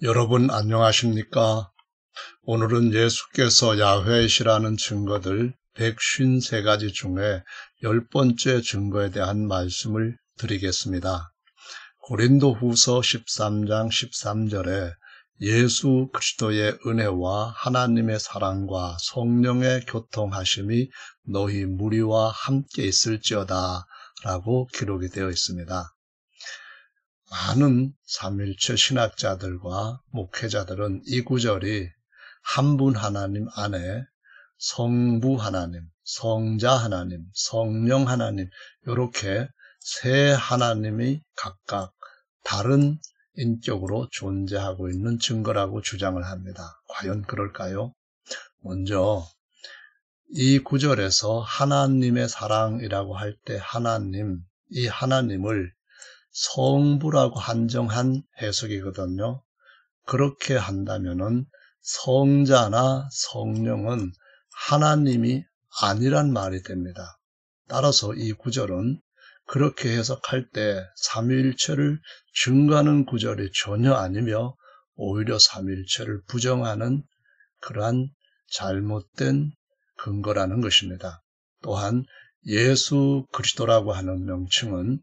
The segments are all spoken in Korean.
여러분 안녕하십니까? 오늘은 예수께서 야훼이시라는 증거들 153가지 중에 10번째 증거에 대한 말씀을 드리겠습니다. 고린도후서 13장 13절에 예수 그리스도의 은혜와 하나님의 사랑과 성령의 교통하심이 너희 무리와 함께 있을지어다 라고 기록이 되어 있습니다. 많은 삼위일체 신학자들과 목회자들은 이 구절이 한 분 하나님 안에 성부 하나님, 성자 하나님, 성령 하나님 이렇게 세 하나님이 각각 다른 인격으로 존재하고 있는 증거라고 주장을 합니다. 과연 그럴까요? 먼저 이 구절에서 하나님의 사랑이라고 할 때 이 하나님을 성부라고 한정한 해석이거든요. 그렇게 한다면은 성자나 성령은 하나님이 아니란 말이 됩니다. 따라서 이 구절은 그렇게 해석할 때 삼위일체를 증거하는 구절이 전혀 아니며 오히려 삼위일체를 부정하는 그러한 잘못된 근거라는 것입니다. 또한 예수 그리스도라고 하는 명칭은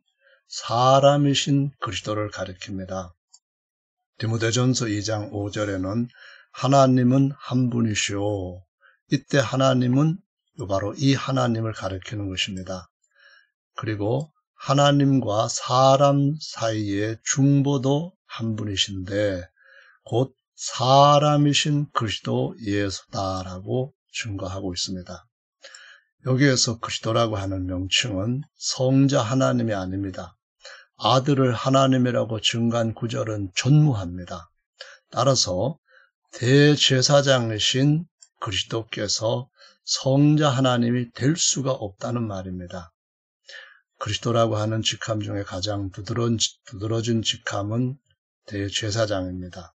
사람이신 그리스도를 가리킵니다. 디모데전서 2장 5절에는 하나님은 한 분이시오. 이때 하나님은 바로 이 하나님을 가리키는 것입니다. 그리고 하나님과 사람 사이의 중보도 한 분이신데 곧 사람이신 그리스도 예수다라고 증거하고 있습니다. 여기에서 그리스도라고 하는 명칭은 성자 하나님이 아닙니다. 아들을 하나님이라고 증거한 구절은 전무합니다. 따라서 대제사장이신 그리스도께서 성자 하나님이 될 수가 없다는 말입니다. 그리스도라고 하는 직함 중에 가장 두드러진 직함은 대제사장입니다.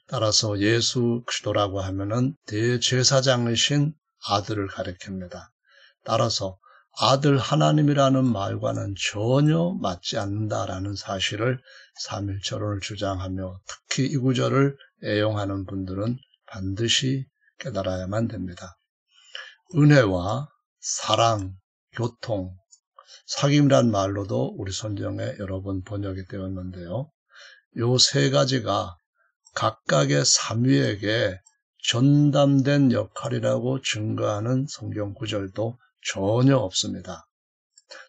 따라서 예수 그리스도라고 하면은 대제사장이신 아들을 가리킵니다. 따라서 아들 하나님이라는 말과는 전혀 맞지 않는다라는 사실을 삼일체론을 주장하며 특히 이 구절을 애용하는 분들은 반드시 깨달아야만 됩니다. 은혜와 사랑, 교통, 사귐이란 말로도 우리 성경에 여러 번 번역이 되었는데요. 요 세 가지가 각각의 삼위에게 전담된 역할이라고 증거하는 성경 구절도 전혀 없습니다.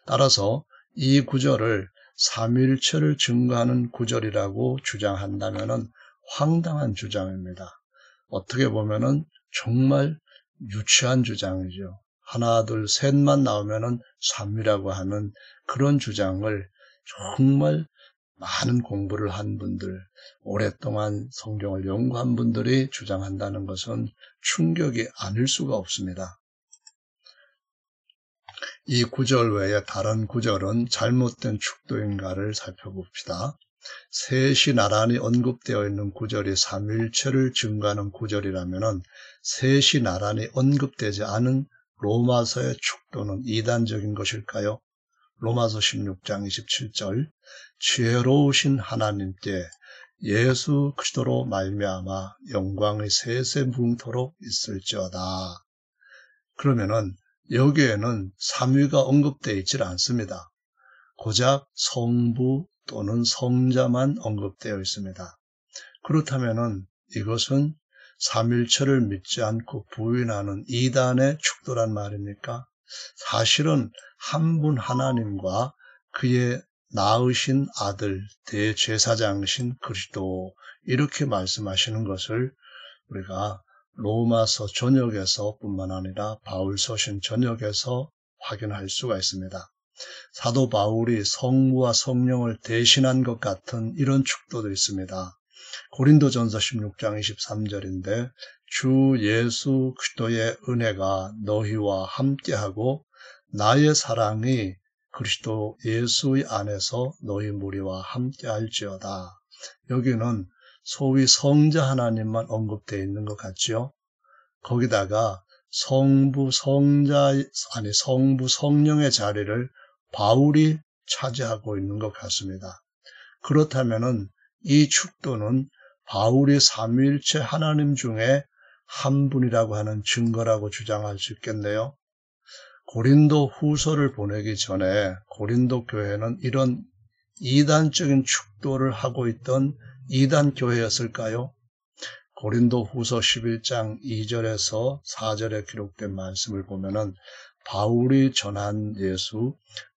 따라서 이 구절을 삼위일체를 증거하는 구절이라고 주장한다면 황당한 주장입니다. 어떻게 보면 정말 유치한 주장이죠. 하나, 둘, 셋만 나오면 삼위라고 하는 그런 주장을 정말 많은 공부를 한 분들, 오랫동안 성경을 연구한 분들이 주장한다는 것은 충격이 아닐 수가 없습니다. 이 구절 외에 다른 구절은 잘못된 축도인가를 살펴봅시다. 셋이 나란히 언급되어 있는 구절이 삼위일체를 증거하는 구절이라면 셋이 나란히 언급되지 않은 로마서의 축도는 이단적인 것일까요? 로마서 16장 27절 지혜로우신 하나님께 예수 그리스도로 말미암아 영광의 세세 무궁토록 있을지어다. 그러면은 여기에는 삼위가 언급되어 있질 않습니다. 고작 성부 또는 성자만 언급되어 있습니다. 그렇다면은 이것은 삼일체를 믿지 않고 부인하는 이단의 축도란 말입니까? 사실은 한 분 하나님과 그의 낳으신 아들 대제사장이신 그리스도 이렇게 말씀하시는 것을 우리가 로마서 전역에서 뿐만 아니라 바울서신 전역에서 확인할 수가 있습니다. 사도 바울이 성부와 성령을 대신한 것 같은 이런 축도도 있습니다. 고린도전서 16장 23절인데 주 예수 그리스도의 은혜가 너희와 함께하고 나의 사랑이 그리스도 예수의 안에서 너희 무리와 함께할지어다. 여기는 소위 성자 하나님만 언급되어 있는 것 같지요. 거기다가 성부 성령의 자리를 바울이 차지하고 있는 것 같습니다. 그렇다면은 이 축도는 바울이 삼위일체 하나님 중에 한 분이라고 하는 증거라고 주장할 수 있겠네요. 고린도 후서를 보내기 전에 고린도 교회는 이런 이단적인 축도를 하고 있던 이단 교회였을까요? 고린도 후서 11장 2절에서 4절에 기록된 말씀을 보면은 바울이 전한 예수,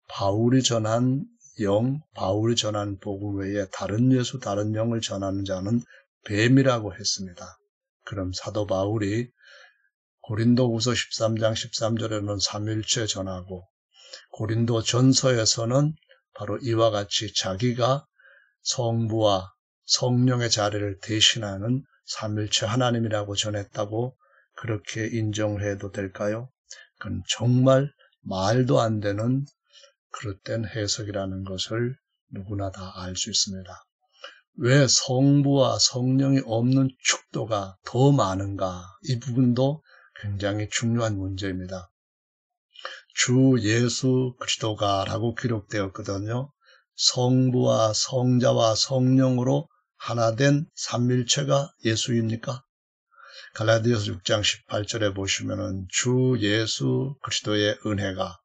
바울이 전한 영, 바울이 전한 복음 외에 다른 예수, 다른 영을 전하는 자는 뱀이라고 했습니다. 그럼 사도 바울이 고린도 후서 13장 13절에는 삼위일체 전하고 고린도 전서에서는 바로 이와 같이 자기가 성부와 성령의 자리를 대신하는 삼위일체 하나님이라고 전했다고 그렇게 인정해도 될까요? 그건 정말 말도 안 되는 그릇된 해석이라는 것을 누구나 다 알 수 있습니다. 왜 성부와 성령이 없는 축도가 더 많은가? 이 부분도 굉장히 중요한 문제입니다. 주 예수 그리스도가 라고 기록되었거든요. 성부와 성자와 성령으로 하나 된 삼위일체가 예수입니까? 갈라디아서 6장 18절에 보시면은 주 예수 그리스도의 은혜가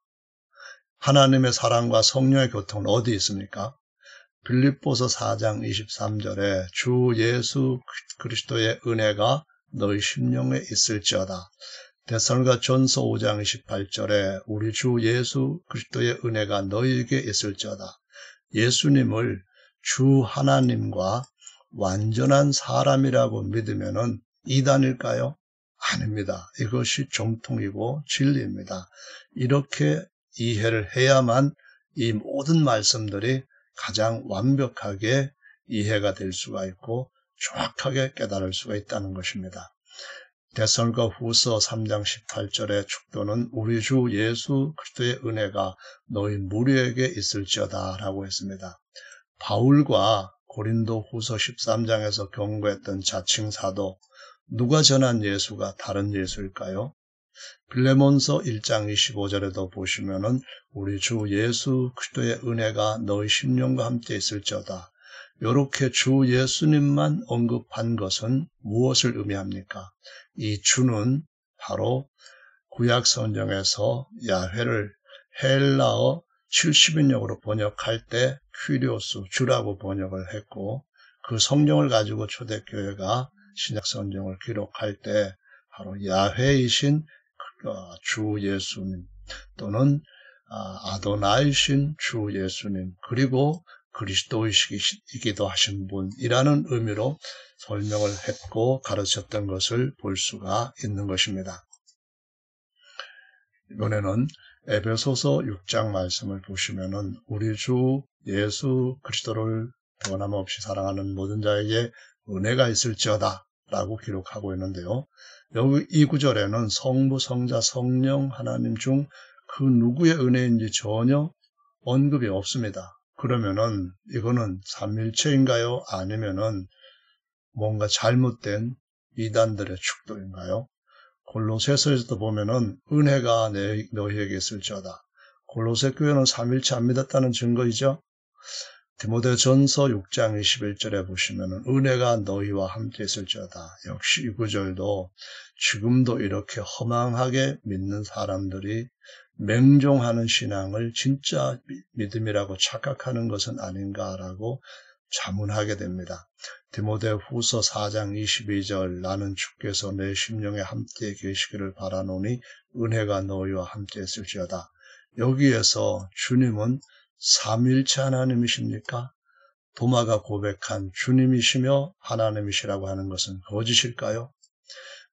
하나님의 사랑과 성령의 교통은 어디 있습니까? 빌립보서 4장 23절에 주 예수 그리스도의 은혜가 너희 심령에 있을지어다. 데살로니가 전서 5장 28절에 우리 주 예수 그리스도의 은혜가 너희에게 있을지어다. 예수님을 주 하나님과 완전한 사람이라고 믿으면은 이단일까요? 아닙니다. 이것이 정통이고 진리입니다. 이렇게 이해를 해야만 이 모든 말씀들이 가장 완벽하게 이해가 될 수가 있고 정확하게 깨달을 수가 있다는 것입니다. 데살로니가 후서 3장 18절의 축도는 우리 주 예수 그리스도의 은혜가 너희 무리에게 있을지어다 라고 했습니다. 바울과 고린도 후서 13장에서 경고했던 자칭 사도 누가 전한 예수가 다른 예수일까요? 빌레몬서 1장 25절에도 보시면은 우리 주 예수 그리스도의 은혜가 너희 심령과 함께 있을지어다. 이렇게 주 예수님만 언급한 것은 무엇을 의미합니까? 이 주는 바로 구약 성경에서 야훼를 헬라어 70인역으로 번역할 때 퀴리오스, 주라고 번역을 했고 그 성경을 가지고 초대교회가 신약 성경을 기록할 때 바로 야훼이신 주 예수님 또는 아도나이신 주 예수님 그리고 그리스도이시기도 하신 분이라는 의미로 설명을 했고 가르쳤던 것을 볼 수가 있는 것입니다. 이번에는 에베소서 6장 말씀을 보시면은 우리 주 예수 그리스도를 변함없이 사랑하는 모든 자에게 은혜가 있을지어다 라고 기록하고 있는데요. 여기 이 구절에는 성부, 성자, 성령 하나님 중 그 누구의 은혜인지 전혀 언급이 없습니다. 그러면은 이거는 삼위일체인가요? 아니면은 뭔가 잘못된 이단들의 축도인가요? 골로새서에서도 보면은 은혜가 너희에게 있을지어다. 골로새 교회는 삼위일체 안 믿었다는 증거이죠. 디모데전서 6장 21절에 보시면은 은혜가 너희와 함께 있을지어다. 역시 이 구절도 지금도 이렇게 허망하게 믿는 사람들이 맹종하는 신앙을 진짜 믿음이라고 착각하는 것은 아닌가라고 자문하게 됩니다. 디모데 후서 4장 22절 나는 주께서 내 심령에 함께 계시기를 바라노니 은혜가 너희와 함께 있을지어다. 여기에서 주님은 삼위일체 하나님이십니까? 도마가 고백한 주님이시며 하나님이시라고 하는 것은 거짓일까요?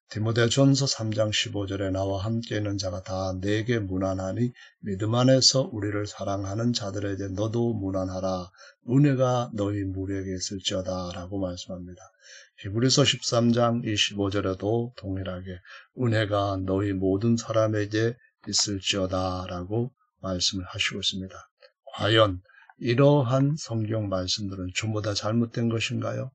디모데전서 3장 15절에 나와 함께 있는 자가 다 내게 문안하니 믿음 안에서 우리를 사랑하는 자들에게 너도 문안하라. 은혜가 너희 무리에게 있을지어다 라고 말씀합니다. 히브리서 13장 25절에도 동일하게 은혜가 너희 모든 사람에게 있을지어다 라고 말씀을 하시고 있습니다. 과연 이러한 성경 말씀들은 전부 다 잘못된 것인가요?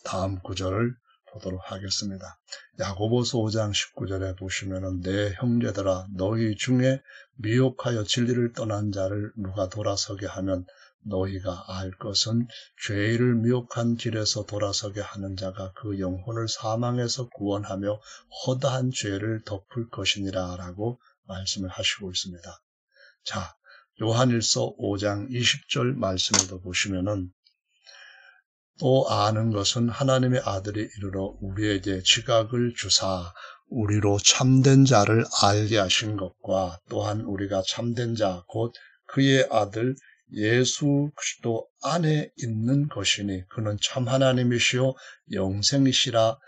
다음 구절을 보도록 하겠습니다. 야고보서 5장 19절에 보시면은 내 형제들아 너희 중에 미혹하여 진리를 떠난 자를 누가 돌아서게 하면 너희가 알 것은 죄를 미혹한 길에서 돌아서게 하는 자가 그 영혼을 사망에서 구원하며 허다한 죄를 덮을 것이니라 라고 말씀을 하시고 있습니다. 자, 요한일서 5장 20절 말씀에도 보시면은 또 아는 것은 하나님의 아들이 이르러 우리에게 지각을 주사 우리로 참된 자를 알게 하신 것과 또한 우리가 참된 자 곧 그의 아들 예수 그리스도 안에 있는 것이니 그는 참 하나님이시요 영생이시라.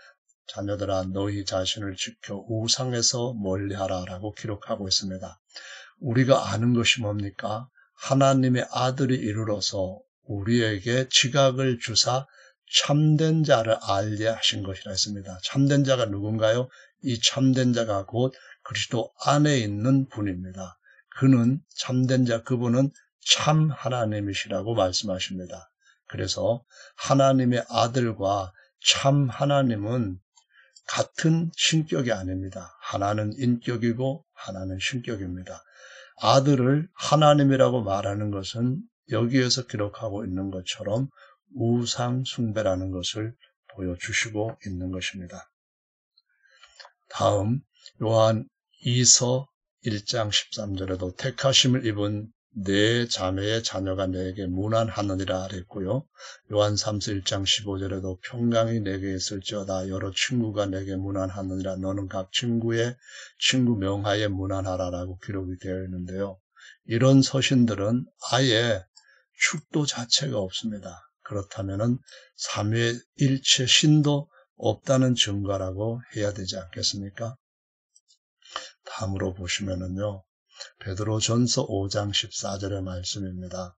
자녀들아 너희 자신을 지켜 우상에서 멀리하라 라고 기록하고 있습니다. 우리가 아는 것이 뭡니까? 하나님의 아들이 이르러서 우리에게 지각을 주사 참된 자를 알게 하신 것이라 했습니다. 참된 자가 누군가요? 이 참된 자가 곧 그리스도 안에 있는 분입니다. 그는 참된 자, 그분은 참 하나님이시라고 말씀하십니다. 그래서 하나님의 아들과 참 하나님은 같은 신격이 아닙니다. 하나는 인격이고 하나는 신격입니다. 아들을 하나님이라고 말하는 것은 여기에서 기록하고 있는 것처럼 우상 숭배라는 것을 보여주시고 있는 것입니다. 다음 요한 2서 1장 13절에도 택하심을 입은 내 자매의 자녀가 내게 문안하느니라 그랬고요. 요한 3서 1장 15절에도 평강이 내게 있을지어다 여러 친구가 내게 문안하느니라 너는 각 친구의 친구 명하에 문안하라라고 기록이 되어 있는데요. 이런 서신들은 아예 축도 자체가 없습니다. 그렇다면은 삼위일체 신도 없다는 증거라고 해야 되지 않겠습니까? 다음으로 보시면은요. 베드로전서 5장 14절의 말씀입니다.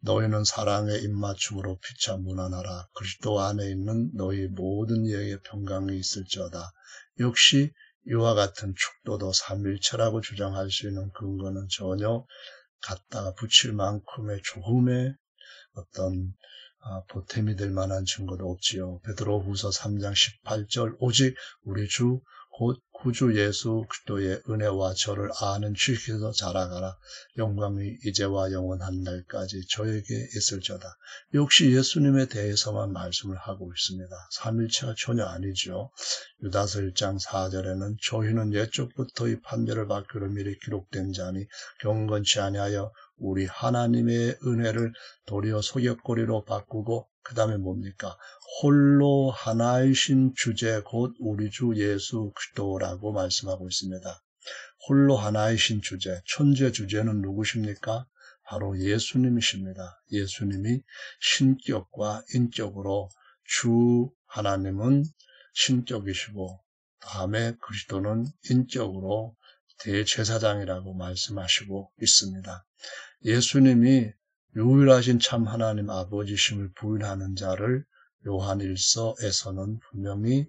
너희는 사랑의 입맞춤으로 피차 문안하라. 그리스도 안에 있는 너희 모든 이에게 평강이 있을지어다. 역시 이와 같은 축도도 삼위일체라고 주장할 수 있는 근거는 전혀 갖다가 붙일 만큼의 조금의 어떤 보탬이 될 만한 증거도 없지요. 베드로후서 3장 18절 오직 우리 주 곧 구주 예수 그리스도의 은혜와 저를 아는 지식에서 자라가라. 영광이 이제와 영원한 날까지 저에게 있을지어다. 역시 예수님에 대해서만 말씀을 하고 있습니다. 삼일체가 전혀 아니죠. 유다서 1장 4절에는 저희는 옛적부터 이 판결을 받기로 미리 기록된 자니 경건치 아니하여 우리 하나님의 은혜를 도리어 소격거리로 바꾸고 그 다음에 뭡니까? 홀로 하나이신 주제 곧 우리 주 예수 그리스도라고 말씀하고 있습니다. 홀로 하나이신 주제, 천재 주제는 누구십니까? 바로 예수님이십니다. 예수님이 신격과 인격으로 주 하나님은 신격이시고 다음에 그리스도는 인격으로 대제사장이라고 말씀하시고 있습니다. 예수님이 유일하신 참 하나님 아버지심을 부인하는 자를 요한일서에서는 분명히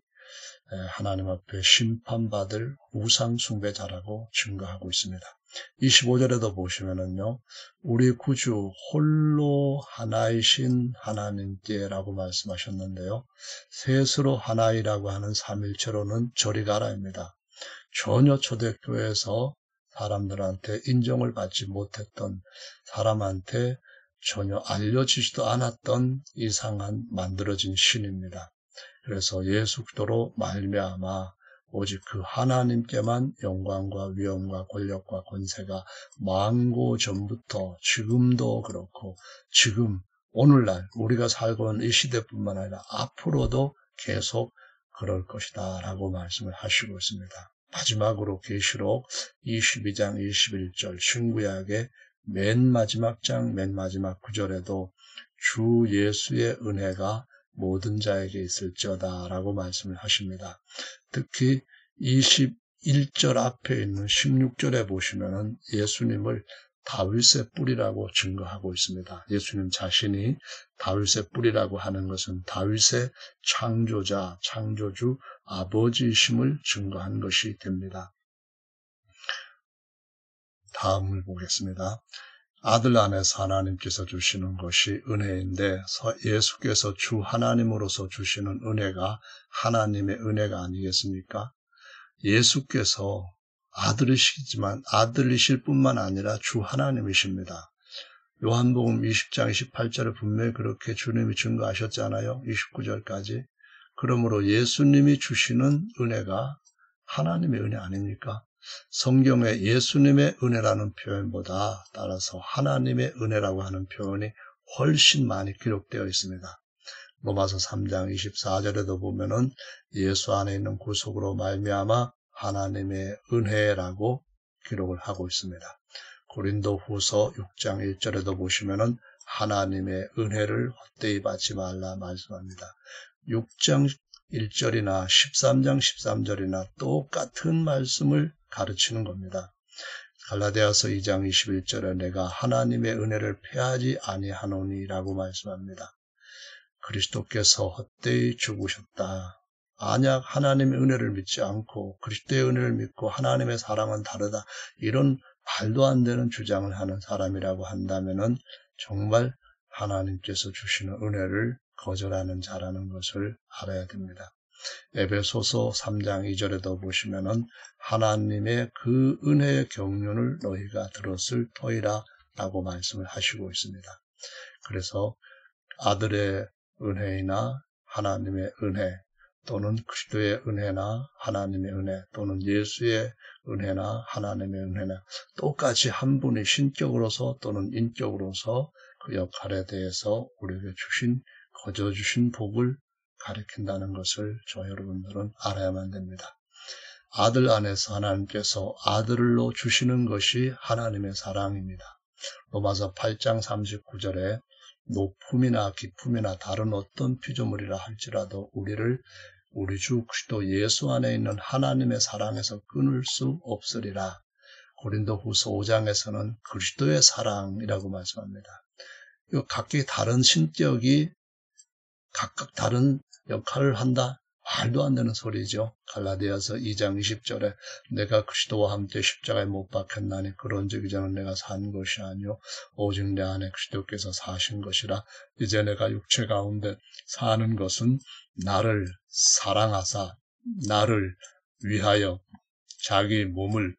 하나님 앞에 심판받을 우상숭배자라고 증거하고 있습니다. 25절에도 보시면은요, 우리 구주 홀로 하나이신 하나님께라고 말씀하셨는데요, 셋으로 하나이라고 하는 삼일체로는 저리 가라입니다. 전혀 초대교회에서 사람들한테 인정을 받지 못했던 사람한테 전혀 알려지지도 않았던 이상한 만들어진 신입니다. 그래서 예수 그리스도로 말미암아 오직 그 하나님께만 영광과 위엄과 권력과 권세가 만고 전부터 지금도 그렇고 지금 오늘날 우리가 살고 있는 이 시대뿐만 아니라 앞으로도 계속 그럴 것이다 라고 말씀을 하시고 있습니다. 마지막으로 계시록 22장 21절 신구약의 맨 마지막 장 맨 마지막 구절에도 주 예수의 은혜가 모든 자에게 있을지어다 라고 말씀을 하십니다. 특히 21절 앞에 있는 16절에 보시면은 예수님을 다윗의 뿌리라고 증거하고 있습니다. 예수님 자신이 다윗의 뿌리라고 하는 것은 다윗의 창조자, 창조주, 아버지이심을 증거한 것이 됩니다. 다음을 보겠습니다. 아들 안에서 하나님께서 주시는 것이 은혜인데 예수께서 주 하나님으로서 주시는 은혜가 하나님의 은혜가 아니겠습니까? 예수께서 아들이시지만 아들이실 뿐만 아니라 주 하나님이십니다. 요한복음 20장 28절에 분명히 그렇게 주님이 증거하셨잖아요. 29절까지. 그러므로 예수님이 주시는 은혜가 하나님의 은혜 아닙니까? 성경에 예수님의 은혜라는 표현보다 따라서 하나님의 은혜라고 하는 표현이 훨씬 많이 기록되어 있습니다. 로마서 3장 24절에도 보면은 예수 안에 있는 구속으로 말미암아 하나님의 은혜라고 기록을 하고 있습니다. 고린도후서 6장 1절에도 보시면은 하나님의 은혜를 헛되이 받지 말라 말씀합니다. 6장 1절이나 13장 13절이나 똑같은 말씀을 가르치는 겁니다. 갈라디아서 2장 21절에 내가 하나님의 은혜를 패하지 아니하노니라고 말씀합니다. 그리스도께서 헛되이 죽으셨다. 만약 하나님의 은혜를 믿지 않고 그리스도의 은혜를 믿고 하나님의 사랑은 다르다. 이런 말도 안 되는 주장을 하는 사람이라고 한다면은 정말 하나님께서 주시는 은혜를 거절하는 자라는 것을 알아야 됩니다. 에베소서 3장 2절에도 보시면은 하나님의 그 은혜의 경륜을 너희가 들었을 터이라 라고 말씀을 하시고 있습니다. 그래서 아들의 은혜이나 하나님의 은혜 또는 그리스도의 은혜나 하나님의 은혜 또는 예수의 은혜나 하나님의 은혜나 똑같이 한 분이 신격으로서 또는 인격으로서 그 역할에 대해서 우리에게 거저 주신 복을 가리킨다는 것을 저와 여러분들은 알아야만 됩니다. 아들 안에서 하나님께서 아들로 주시는 것이 하나님의 사랑입니다. 로마서 8장 39절에 높음이나 깊음이나 다른 어떤 피조물이라 할지라도 우리를 우리 주 그리스도 예수 안에 있는 하나님의 사랑에서 끊을 수 없으리라. 고린도후서 5장에서는 그리스도의 사랑이라고 말씀합니다. 각기 다른 신격이 각각 다른 역할을 한다? 말도 안 되는 소리죠. 갈라디아서 2장 20절에 내가 그리스도와 함께 십자가에 못 박혔나니 그런즉 이제는 내가 산 것이 아니요 오직 내 안에 그리스도께서 사신 것이라. 이제 내가 육체 가운데 사는 것은 나를 사랑하사 나를 위하여 자기 몸을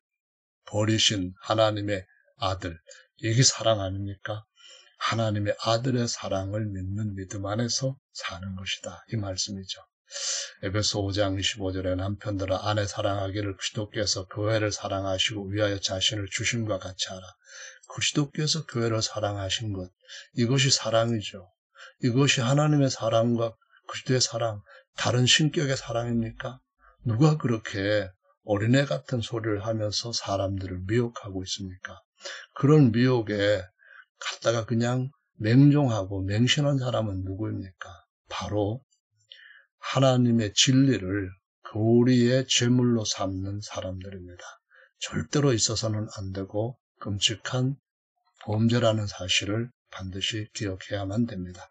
버리신 하나님의 아들, 이게 사랑 아닙니까? 하나님의 아들의 사랑을 믿는 믿음 안에서 사는 것이다. 이 말씀이죠. 에베소 5장 25절에 남편들아 아내 사랑하기를 그리스도께서 교회를 사랑하시고 위하여 자신을 주심과 같이 하라. 그리스도께서 교회를 사랑하신 것, 이것이 사랑이죠. 이것이 하나님의 사랑과 그리스도의 사랑, 다른 신격의 사랑입니까? 누가 그렇게 어린애 같은 소리를 하면서 사람들을 미혹하고 있습니까? 그런 미혹에 갖다가 그냥 맹종하고 맹신한 사람은 누구입니까? 바로 하나님의 진리를 교리의 제물로 삼는 사람들입니다. 절대로 있어서는 안 되고 끔찍한 범죄라는 사실을 반드시 기억해야만 됩니다.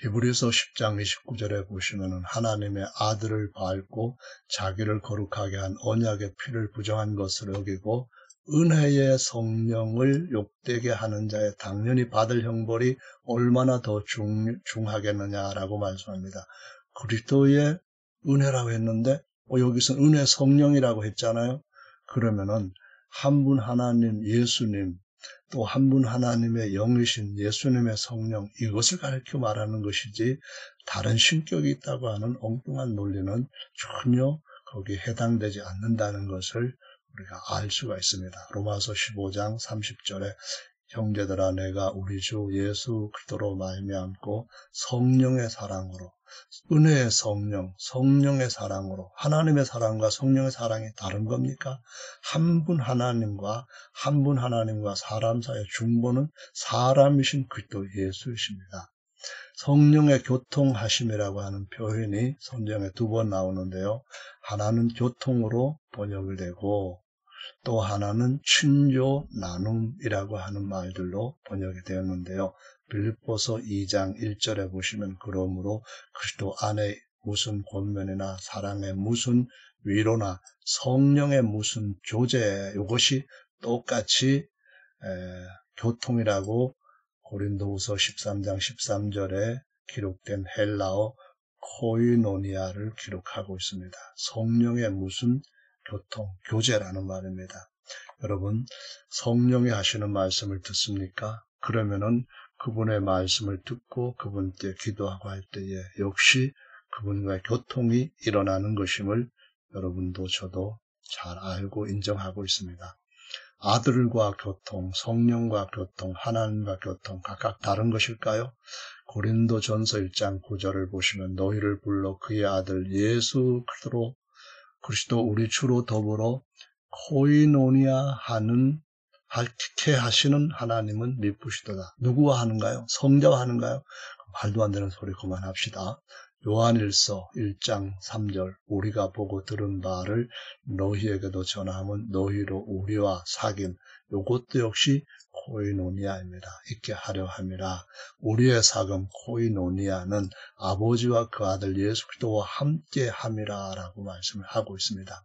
히브리서 10장 29절에 보시면 하나님의 아들을 밟고 자기를 거룩하게 한 언약의 피를 부정한 것을 여기고 은혜의 성령을 욕되게 하는 자의 당연히 받을 형벌이 얼마나 더 중하겠느냐라고 말씀합니다. 그리스도의 은혜라고 했는데 여기서 은혜 성령이라고 했잖아요. 그러면은 한 분 하나님 예수님 또 한 분 하나님의 영이신 예수님의 성령 이것을 가르쳐 말하는 것이지 다른 신격이 있다고 하는 엉뚱한 논리는 전혀 거기에 해당되지 않는다는 것을 우리가 알 수가 있습니다. 로마서 15장 30절에 형제들아 내가 우리 주 예수 그리스도로 말미암고 성령의 사랑으로 은혜의 성령, 성령의 사랑으로 하나님의 사랑과 성령의 사랑이 다른 겁니까? 한 분 하나님과 사람 사이의 중보는 사람이신 그리스도 예수이십니다. 성령의 교통하심이라고 하는 표현이 성경에 2번 나오는데요. 하나는 교통으로 번역을 되고 또 하나는 친교 나눔이라고 하는 말들로 번역이 되었는데요. 빌립보서 2장 1절에 보시면 그러므로 그리스도 안에 무슨 권면이나 사랑의 무슨 위로나 성령의 무슨 교제 이것이 똑같이 교통이라고 고린도후서 13장 13절에 기록된 헬라어 코이노니아를 기록하고 있습니다. 성령의 무슨 교통, 교제라는 말입니다. 여러분, 성령이 하시는 말씀을 듣습니까? 그러면은 그분의 말씀을 듣고 그분께 기도하고 할 때에 역시 그분과의 교통이 일어나는 것임을 여러분도 저도 잘 알고 인정하고 있습니다. 아들과 교통, 성령과 교통, 하나님과 교통 각각 다른 것일까요? 고린도전서 1장 9절을 보시면 너희를 불러 그의 아들 예수 그리스도 우리 주로 더불어 코이노니아 하시는 하나님은 미쁘시도다. 누구와 하는가요? 성자와 하는가요? 말도 안 되는 소리 그만합시다. 요한일서 1장 3절 우리가 보고 들은 바를 너희에게도 전하면 너희로 우리와 사귐 이것도 역시 코이노니아입니다. 있게 하려 함이라. 우리의 사귐 코이노니아는 아버지와 그 아들 예수 그리스도와 함께 함이라 라고 말씀을 하고 있습니다.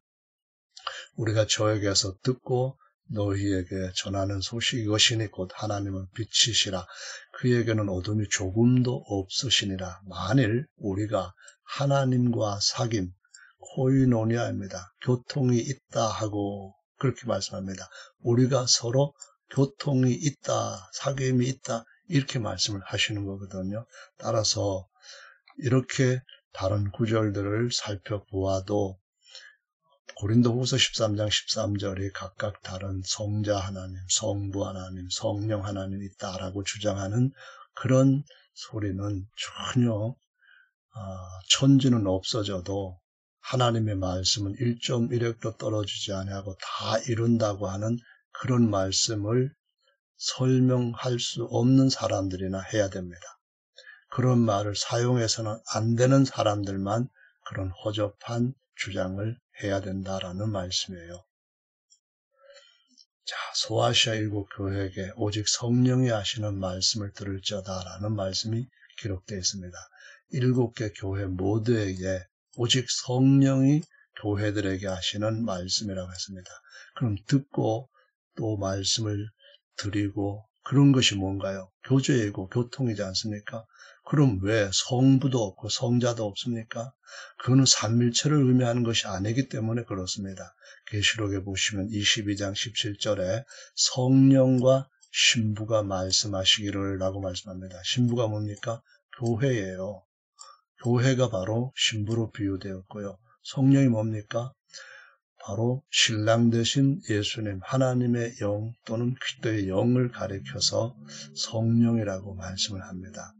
우리가 저에게서 듣고 너희에게 전하는 소식이 이것이니 곧 하나님은 빛이시라. 그에게는 어둠이 조금도 없으시니라. 만일 우리가 하나님과 사귐, 코이노니아입니다. 교통이 있다 하고 그렇게 말씀합니다. 우리가 서로 교통이 있다, 사귐이 있다 이렇게 말씀을 하시는 거거든요. 따라서 이렇게 다른 구절들을 살펴보아도 고린도후서 13장 13절이 각각 다른 성자 하나님, 성부 하나님, 성령 하나님 있다라고 주장하는 그런 소리는 전혀 천지는 없어져도 하나님의 말씀은 1.1획도 떨어지지 아니하고 다 이룬다고 하는 그런 말씀을 설명할 수 없는 사람들이나 해야 됩니다. 그런 말을 사용해서는 안 되는 사람들만 그런 허접한 주장을 해야 된다라는 말씀이에요. 자, 소아시아 일곱 교회에게 오직 성령이 하시는 말씀을 들을지어다라는 말씀이 기록되어 있습니다. 7개 교회 모두에게 오직 성령이 교회들에게 하시는 말씀이라고 했습니다. 그럼 듣고 또 말씀을 드리고 그런 것이 뭔가요? 교제이고 교통이지 않습니까? 그럼 왜 성부도 없고 성자도 없습니까? 그거는 삼일체를 의미하는 것이 아니기 때문에 그렇습니다. 계시록에 보시면 22장 17절에 성령과 신부가 말씀하시기를 라고 말씀합니다. 신부가 뭡니까? 교회예요. 교회가 바로 신부로 비유되었고요. 성령이 뭡니까? 바로 신랑 되신 예수님, 하나님의 영 또는 그리스도의 영을 가리켜서 성령이라고 말씀을 합니다.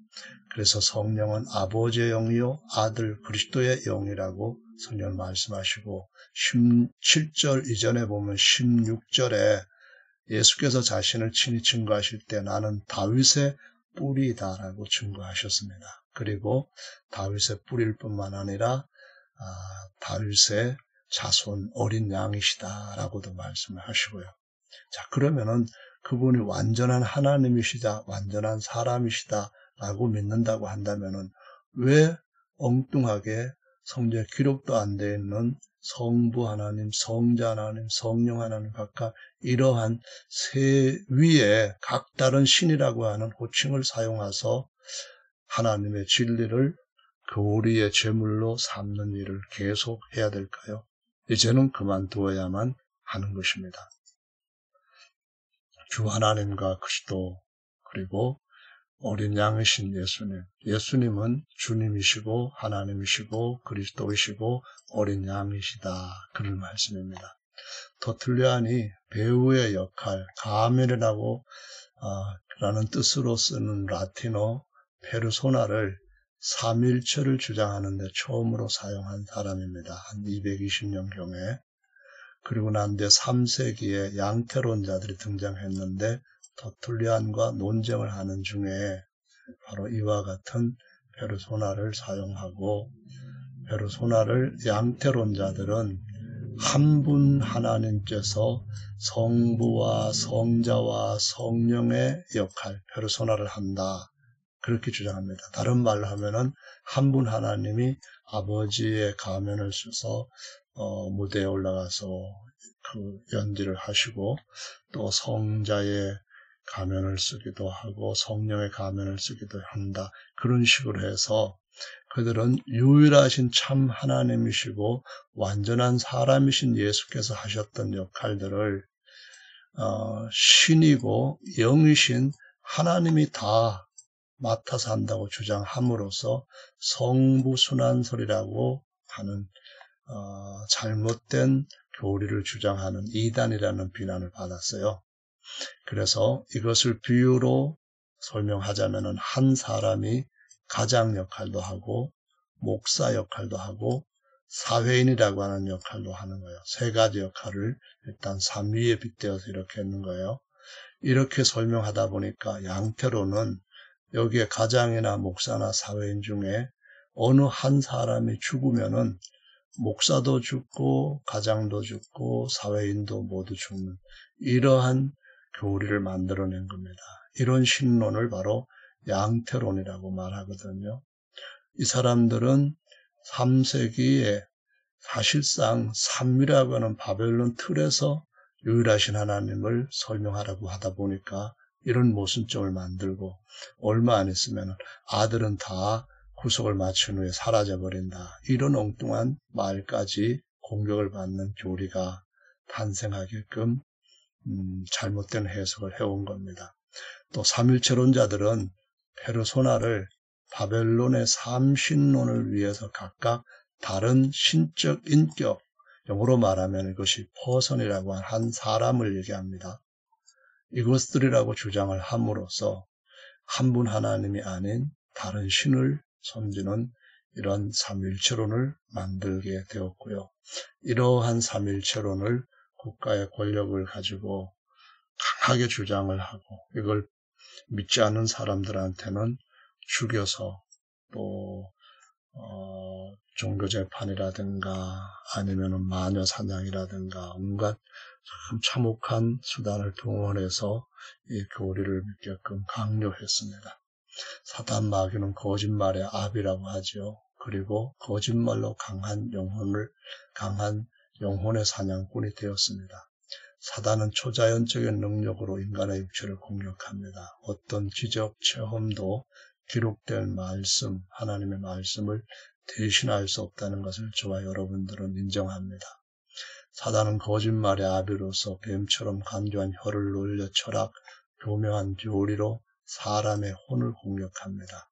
그래서 성령은 아버지의 영이요 아들 그리스도의 영이라고 성령 말씀하시고 17절 이전에 보면 16절에 예수께서 자신을 친히 증거하실 때 나는 다윗의 뿌리다라고 증거하셨습니다. 그리고 다윗의 뿌리일 뿐만 아니라 다윗의 자손 어린 양이시다라고도 말씀을 하시고요. 자, 그러면은 그분이 완전한 하나님이시다, 완전한 사람이시다라고 믿는다고 한다면은 왜 엉뚱하게 성경에 기록도 안 되어 있는 성부 하나님, 성자 하나님, 성령 하나님 각각 이러한 세 위에 각 다른 신이라고 하는 호칭을 사용해서 하나님의 진리를 교리의 제물로 삼는 일을 계속 해야 될까요? 이제는 그만두어야만 하는 것입니다. 주 하나님과 그리스도 그리고 어린 양이신 예수님. 예수님은 주님이시고 하나님이시고 그리스도이시고 어린 양이시다. 그런 말씀입니다. 터툴리안이 배우의 역할, 가멜이라고 라는 뜻으로 쓰는 라틴어 페르소나를 삼일체를 주장하는 데 처음으로 사용한 사람입니다. 한 220년경에. 그리고 난 뒤에 3세기에 양태론자들이 등장했는데 터툴리안과 논쟁을 하는 중에 바로 이와 같은 페르소나를 사용하고 페르소나를 양태론자들은 한 분 하나님께서 성부와 성자와 성령의 역할, 페르소나를 한다. 그렇게 주장합니다. 다른 말로 하면은 한 분 하나님이 아버지의 가면을 써서 무대에 올라가서 그 연기를 하시고 또 성자의 가면을 쓰기도 하고 성령의 가면을 쓰기도 한다. 그런 식으로 해서 그들은 유일하신 참 하나님이시고 완전한 사람이신 예수께서 하셨던 역할들을 신이고 영이신 하나님이 다 맡아서 한다고 주장함으로써 성부순환설이라고 하는 잘못된 교리를 주장하는 이단이라는 비난을 받았어요. 그래서 이것을 비유로 설명하자면 한 사람이 가장 역할도 하고 목사 역할도 하고 사회인이라고 하는 역할도 하는 거예요. 세 가지 역할을 일단 삼위에 빗대어서 이렇게 했는 거예요. 이렇게 설명하다 보니까 양태로는 여기에 가장이나 목사나 사회인 중에 어느 한 사람이 죽으면은 목사도 죽고 가장도 죽고 사회인도 모두 죽는 이러한 교리를 만들어낸 겁니다. 이런 신론을 바로 양태론이라고 말하거든요. 이 사람들은 3세기에 사실상 삼위라고 하는 바벨론 틀에서 유일하신 하나님을 설명하라고 하다 보니까 이런 모순점을 만들고 얼마 안 있으면 아들은 다 구속을 마친 후에 사라져버린다. 이런 엉뚱한 말까지 공격을 받는 교리가 탄생하게끔 잘못된 해석을 해온 겁니다. 또 삼일체론자들은 페르소나를 바벨론의 삼신론을 위해서 각각 다른 신적 인격, 영어로 말하면 이것이 퍼선이라고 한 사람을 얘기합니다. 이것들이라고 주장을 함으로써 한 분 하나님이 아닌 다른 신을 섬기는 이런 삼일체론을 만들게 되었고요. 이러한 삼일체론을 국가의 권력을 가지고 강하게 주장을 하고 이걸 믿지 않는 사람들한테는 죽여서 또 종교재판이라든가 아니면 마녀 사냥이라든가 온갖 참 참혹한 수단을 동원해서 이 교리를 믿게끔 강요했습니다. 사단 마귀는 거짓말의 압이라고 하죠. 그리고 거짓말로 강한 영혼의 사냥꾼이 되었습니다. 사단은 초자연적인 능력으로 인간의 육체를 공격합니다. 어떤 기적 체험도 기록된 말씀, 하나님의 말씀을 대신할 수 없다는 것을 저와 여러분들은 인정합니다. 사단은 거짓말의 아비로서 뱀처럼 간교한 혀를 놀려 철학, 교묘한 교리로 사람의 혼을 공격합니다.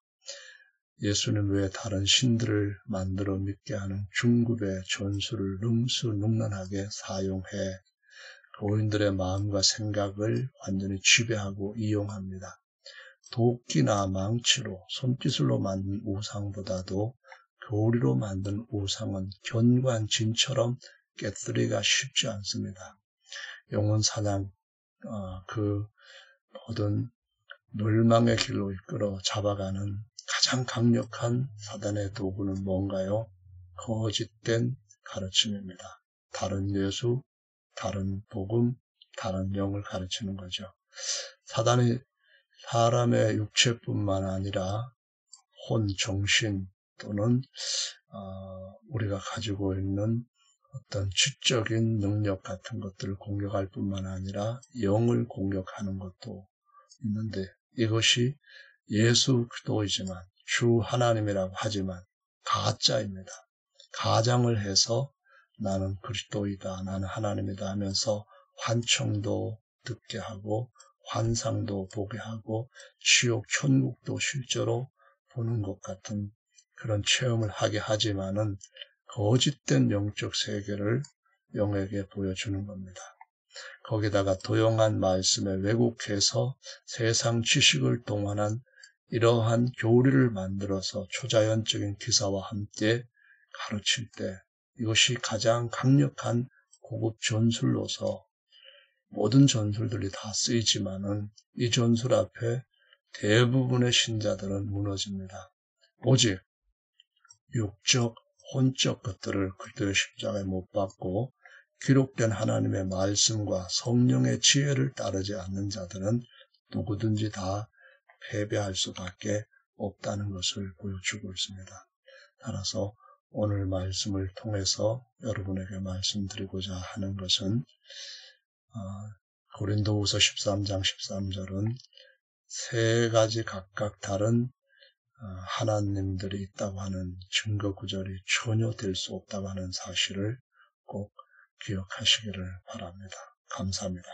예수는 왜 다른 신들을 만들어 믿게 하는 중급의 전술을 능수능란하게 사용해 교인들의 마음과 생각을 완전히 지배하고 이용합니다. 도끼나 망치로 손기술로 만든 우상보다도 교리로 만든 우상은 견고한 진처럼 깨뜨리기가 쉽지 않습니다. 영혼 사냥 그 모든 멸망의 길로 이끌어 잡아가는 가장 강력한 사단의 도구는 뭔가요? 거짓된 가르침입니다. 다른 예수, 다른 복음, 다른 영을 가르치는 거죠. 사단이 사람의 육체뿐만 아니라 혼, 정신 또는 우리가 가지고 있는 어떤 지적인 능력 같은 것들을 공격할 뿐만 아니라 영을 공격하는 것도 있는데 이것이 예수 그리스도이지만 주 하나님이라고 하지만 가짜입니다. 가장을 해서 나는 그리스도이다, 나는 하나님이다 하면서 환청도 듣게 하고 환상도 보게 하고 지옥, 천국도 실제로 보는 것 같은 그런 체험을 하게 하지만은 거짓된 영적 세계를 영에게 보여주는 겁니다. 거기다가 도용한 말씀에 왜곡해서 세상 지식을 동원한 이러한 교리를 만들어서 초자연적인 기사와 함께 가르칠 때 이것이 가장 강력한 고급 전술로서 모든 전술들이 다 쓰이지만은 이 전술 앞에 대부분의 신자들은 무너집니다. 오직 육적, 혼적 것들을 그리스도의 십자가에 못 박고 기록된 하나님의 말씀과 성령의 지혜를 따르지 않는 자들은 누구든지 다 패배할 수밖에 없다는 것을 보여주고 있습니다. 따라서 오늘 말씀을 통해서 여러분에게 말씀드리고자 하는 것은 고린도후서 13장 13절은 세 가지 각각 다른 하나님들이 있다고 하는 증거 구절이 전혀 될 수 없다고 하는 사실을 꼭 기억하시기를 바랍니다. 감사합니다.